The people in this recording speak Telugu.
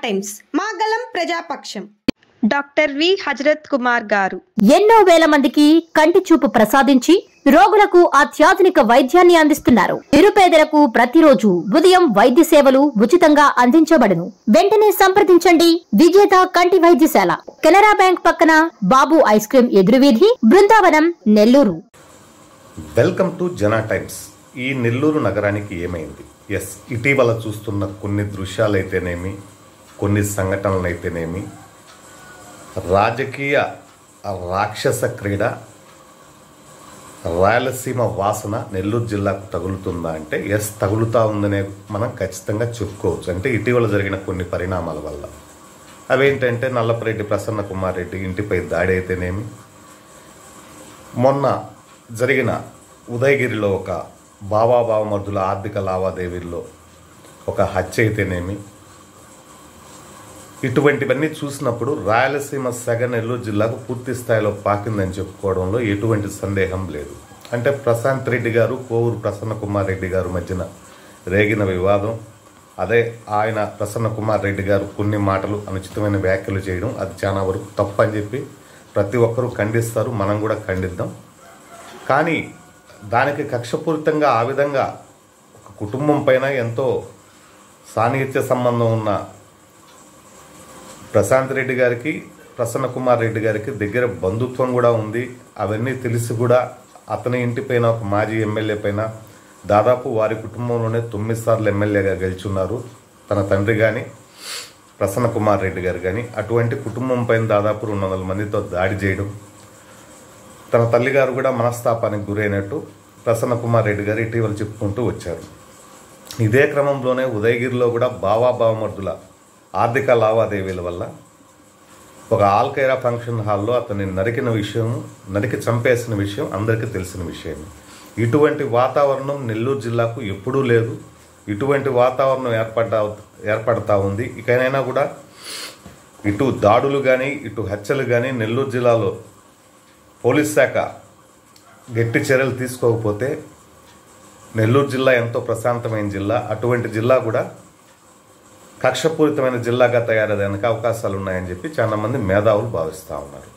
టైమ్స్ మాగలం ప్రజాపక్షం డాక్టర్ వి హజరత్ కుమార్ గారు ఎన్నో వేల మందికి కంటి చూపు ప్రసాదించి రోగులకు అత్యాధునిక వైద్యాన్ని అందిస్తున్నారు. నిరుపేదలకు ప్రతిరోజు ఉదయం వైద్య సేవలు ఉచితంగా అందించబడును. వెంటనే సంప్రదించండి. విజేత కంటి వైద్యశాల, కెనరా బ్యాంక్ పక్కన, బాబు ఐస్ క్రీమ్ ఎదురువీధి, Brindavanam, Nellore. Welcome to Jana times. ఈ నెల్లూరు నగరానికి ఏమైంది? ఇటీవల చూస్తున్న కొన్ని దృశ్యాలైతేనేమి, కొన్ని సంఘటనలైతేనేమి, రాజకీయ రాక్షస క్రీడ, రాయలసీమ వాసన నెల్లూరు జిల్లాకు తగులుతుందా అంటే తగులుతా ఉందనే మనం ఖచ్చితంగా చెప్పుకోవచ్చు. అంటే ఇటీవల జరిగిన కొన్ని పరిణామాల వల్ల. అవేంటంటే నల్లపరెడ్డి ప్రసన్న కుమార్ రెడ్డి ఇంటిపై దాడి అయితేనేమి, మొన్న జరిగిన ఉదయగిరిలో ఒక బావాబావమర్దుల ఆర్థిక లావాదేవీల్లో ఒక హత్య అయితేనేమి, ఇటువంటివన్నీ చూసినప్పుడు రాయలసీమ సెగ నెల్లూరు జిల్లాకు పూర్తి స్థాయిలో పాకిందని చెప్పుకోవడంలో ఎటువంటి సందేహం లేదు. అంటే ప్రశాంత్ రెడ్డి గారు, కోవూరు ప్రసన్న కుమార్ రెడ్డి గారు మధ్యన రేగిన వివాదం, అదే ఆయన ప్రసన్న కుమార్ రెడ్డి గారు కొన్ని మాటలు అనుచితమైన వ్యాఖ్యలు చేయడం, అది చాలా వరకు తప్పు అని చెప్పి ప్రతి ఒక్కరూ ఖండిస్తారు, మనం కూడా ఖండిద్దాం. కానీ దానికి కక్షపూరితంగా ఆ విధంగా ఒక కుటుంబం పైన ఎంతో సాన్నిహిత్య సంబంధం ఉన్న ప్రశాంత్ రెడ్డి గారికి, ప్రసన్న కుమార్ రెడ్డి గారికి దగ్గర బంధుత్వం కూడా ఉంది. అవన్నీ తెలిసి కూడా అతని ఇంటిపైన ఒక మాజీ ఎమ్మెల్యే పైన దాదాపు వారి కుటుంబంలోనే 9 సార్లు ఎమ్మెల్యేగా గెలుచున్నారు తన తండ్రి కానీ ప్రసన్న కుమార్ రెడ్డి గారు కానీ. అటువంటి కుటుంబం పైన దాదాపు 200 మందితో దాడి చేయడం, తన తల్లిగారు కూడా మనస్తాపానికి గురైనట్టు ప్రసన్న కుమార్ రెడ్డి గారు ఇటీవల చెప్పుకుంటూ వచ్చారు. ఇదే క్రమంలోనే ఉదయగిరిలో కూడా బావాబావమర్దుల ఆర్థిక లావాదేవీల వల్ల ఒక ఆల్ఖైరా ఫంక్షన్ హాల్లో అతన్ని నరికి చంపేసిన విషయం అందరికీ తెలిసిన విషయం. ఇటువంటి వాతావరణం నెల్లూరు జిల్లాకు ఎప్పుడూ లేదు. ఇటువంటి వాతావరణం ఏర్పడతా ఉంది. ఇకనైనా కూడా ఇటు దాడులు కానీ, ఇటు హత్యలు కానీ నెల్లూరు జిల్లాలో పోలీస్ శాఖ గట్టి చర్యలు తీసుకోకపోతే నెల్లూరు జిల్లా ఎంతో ప్రశాంతమైన జిల్లా, అటువంటి జిల్లా కూడా కక్షపూరితమైన జిల్లాగా తయారయ్యేందుకు అవకాశాలు ఉన్నాయని చెప్పి చాలా మంది మేధావులు భావిస్తూ ఉన్నారు.